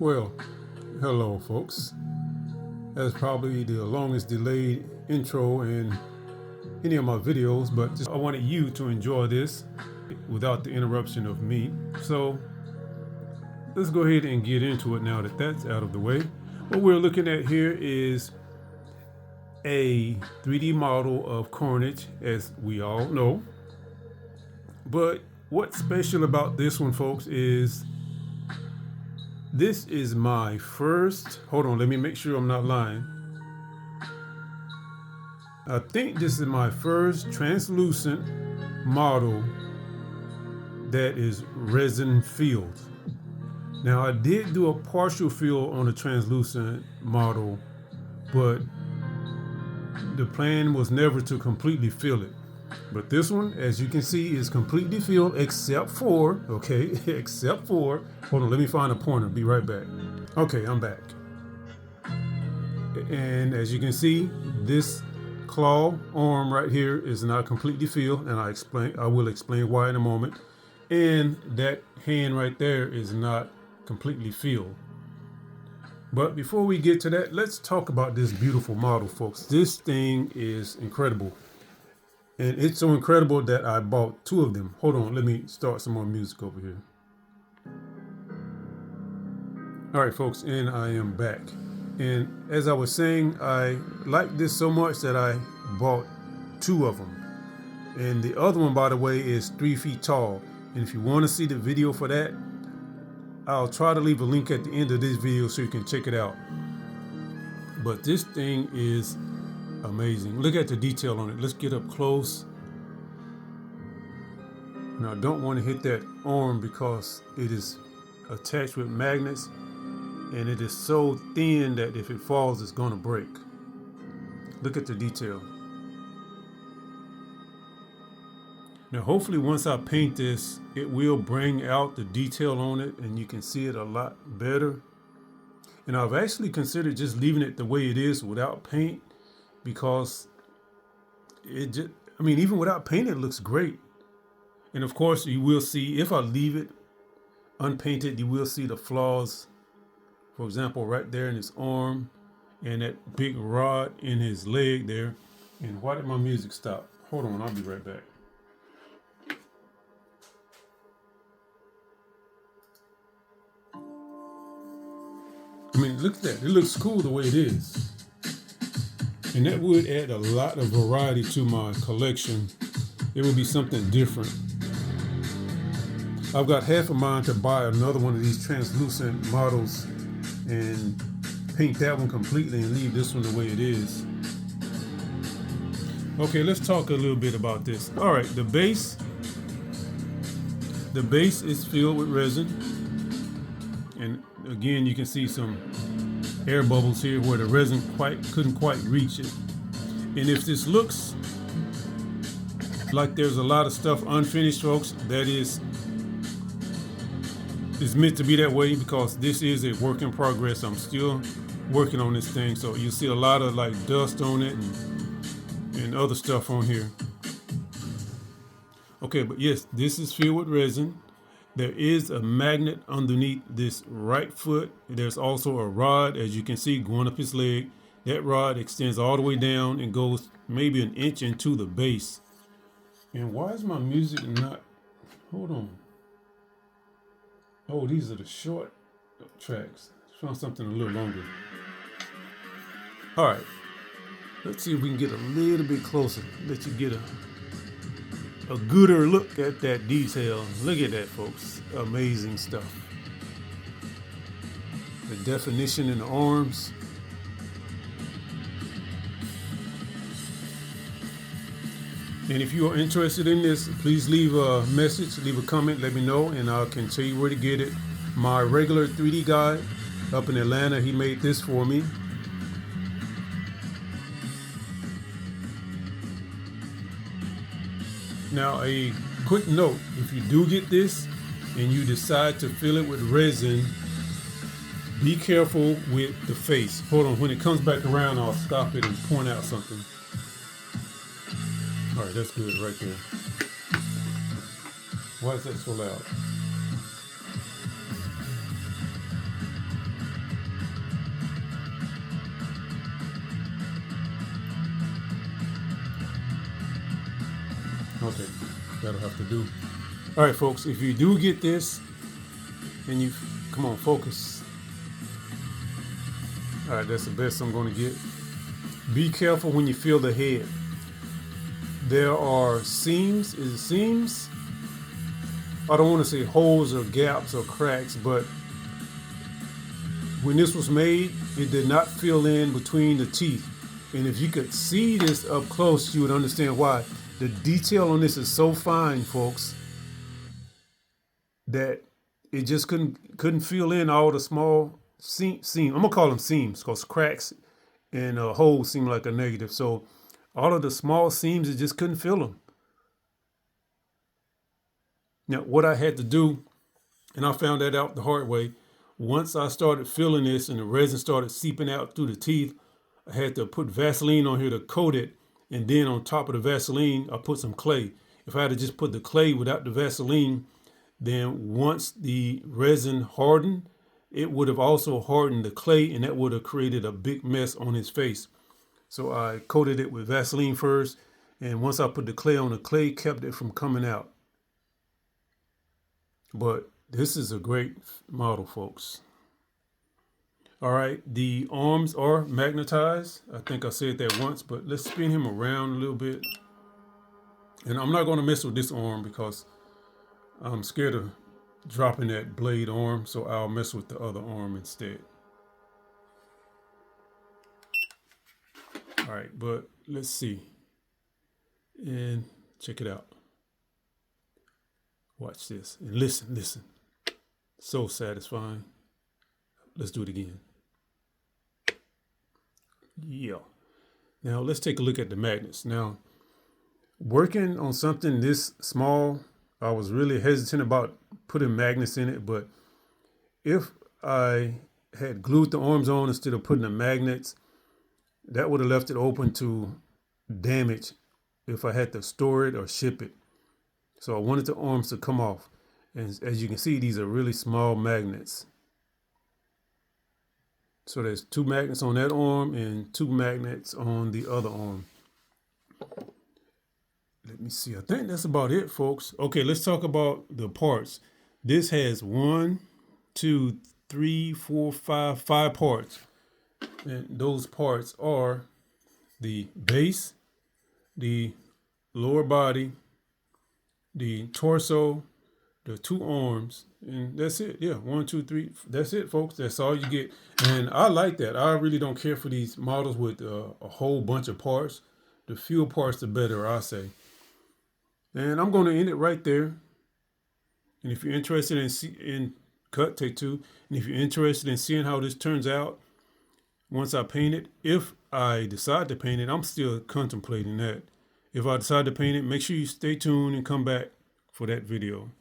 Well, hello folks. That's probably the longest delayed intro in any of my videos, but I wanted you to enjoy this without the interruption of me. So let's go ahead and get into it now that that's out of the way. What we're looking at here is a 3D model of Carnage, as we all know. But what's special about this one, folks, is this is my first, hold on, let me make sure I'm not lying. I think this is my first translucent model that is resin filled. Now I did do a partial fill on a translucent model, but the plan was never to completely fill it. But this one, as you can see, is completely filled except for, hold on, let me find a pointer, be right back. Okay, I'm back. And as you can see, this claw arm right here is not completely filled, and I will explain why in a moment. And that hand right there is not completely filled. But before we get to that, let's talk about this beautiful model, folks. This thing is incredible. And it's so incredible that I bought two of them. Hold on, let me start some more music over here. All right, folks, and I am back. And as I was saying, I like this so much that I bought two of them. And the other one, by the way, is 3 feet tall. And if you want to see the video for that, I'll try to leave a link at the end of this video so you can check it out. But this thing is amazing. Look at the detail on it. Let's get up close. Now I don't want to hit that arm because it is attached with magnets, and it is so thin that if it falls, it's going to break. Look at the detail. Now hopefully once I paint this, it will bring out the detail on it and you can see it a lot better. And I've actually considered just leaving it the way it is without paint, because it just, even without paint, it looks great. And of course you will see, if I leave it unpainted, you will see the flaws. For example, right there in his arm and that big rod in his leg there. And why did my music stop? Hold on, I'll be right back. Look at that. It looks cool the way it is. And that would add a lot of variety to my collection. It would be something different. I've got half a mind to buy another one of these translucent models and paint that one completely and leave this one the way it is. Okay, let's talk a little bit about this. All right, the base is filled with resin. And again, you can see some air bubbles here where the resin couldn't quite reach it. And if this looks like there's a lot of stuff unfinished, folks, that is meant to be that way, because this is a work in progress. I'm still working on this thing, so you'll see a lot of like dust on it and other stuff on here. Okay, but yes, this is filled with resin. There is a magnet underneath this right foot. There's also a rod, as you can see, going up his leg. That rod extends all the way down and goes maybe an inch into the base. And why is my music not, hold on. Oh, these are the short tracks. Found something a little longer. All right, let's see if we can get a little bit closer. Let you get a gooder look at that detail. Look at that, folks. Amazing stuff. The definition in the arms. And if you are interested in this, please leave a message, leave a comment, let me know, and I can tell you where to get it. My regular 3D guy up in Atlanta, he made this for me. Now, a quick note, if you do get this and you decide to fill it with resin, be careful with the face. Hold on, when it comes back around, I'll stop it and point out something. All right, that's good right there. Why is that so loud? Okay, that'll have to do. All right, folks, if you do get this and you, come on, focus. All right, that's the best I'm going to get. Be careful when you feel the head. There are seams. Is it seams? I don't want to say holes or gaps or cracks, but when this was made, it did not fill in between the teeth. And if you could see this up close, you would understand why. The detail on this is so fine, folks, that it just couldn't fill in all the small seams. I'm gonna call them seams because cracks and holes seem like a negative. So all of the small seams, it just couldn't fill them. Now, what I had to do, and I found that out the hard way, once I started filling this and the resin started seeping out through the teeth, I had to put Vaseline on here to coat it. And then on top of the Vaseline, I put some clay. If I had to just put the clay without the Vaseline, then once the resin hardened, it would have also hardened the clay, and that would have created a big mess on his face. So I coated it with Vaseline first, and once I put the clay on, the clay kept it from coming out. But this is a great model, folks. All right, the arms are magnetized. I think I said that once, but let's spin him around a little bit. And I'm not going to mess with this arm because I'm scared of dropping that blade arm, so I'll mess with the other arm instead. All right, but let's see. And check it out. Watch this and listen. So satisfying. Let's do it again. Yeah. Now let's take a look at the magnets. Now, working on something this small, I was really hesitant about putting magnets in it, but if I had glued the arms on instead of putting the magnets, that would have left it open to damage if I had to store it or ship it. So I wanted the arms to come off. And as you can see, these are really small magnets. So there's 2 magnets on that arm and 2 magnets on the other arm. Let me see. I think that's about it, folks. Okay, let's talk about the parts. This has 1, 2, 3, 4, 5 parts. And those parts are the base, the lower body, the torso, the 2 arms, and that's it. Yeah, 1, 2, 3. That's it, folks. That's all you get. And I like that. I really don't care for these models with a whole bunch of parts. The fewer parts, the better, I say. And I'm going to end it right there. And if you're interested in cut, take 2. And if you're interested in seeing how this turns out once I paint it, if I decide to paint it, I'm still contemplating that. If I decide to paint it, make sure you stay tuned and come back for that video.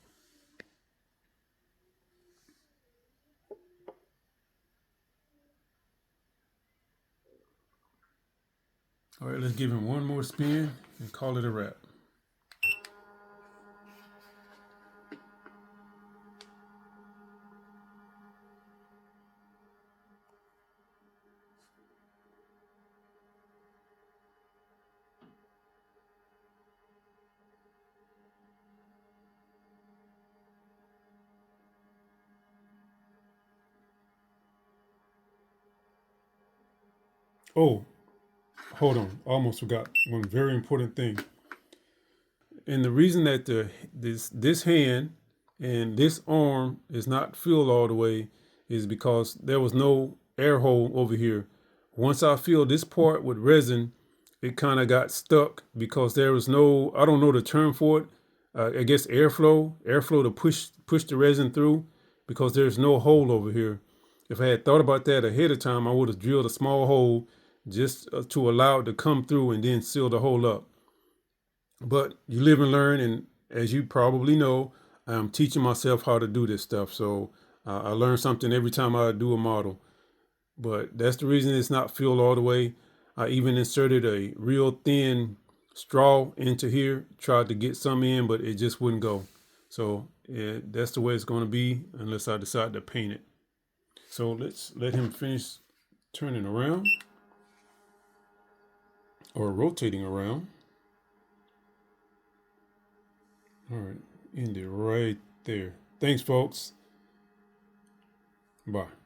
All right, let's give him one more spin and call it a wrap. Oh, hold on. I almost forgot one very important thing. And the reason that this hand and this arm is not filled all the way is because there was no air hole over here. Once I filled this part with resin, it kind of got stuck because there was no, I don't know the term for it. I guess airflow to push the resin through, because there's no hole over here. If I had thought about that ahead of time, I would have drilled a small hole just to allow it to come through and then seal the hole up. But you live and learn, and as you probably know, I'm teaching myself how to do this stuff. So I learn something every time I do a model. But that's the reason it's not filled all the way. I even inserted a real thin straw into here, tried to get some in, but it just wouldn't go. So that's the way it's going to be unless I decide to paint it. So let's let him finish turning around or rotating around. All right, end it right there. Thanks, folks. Bye.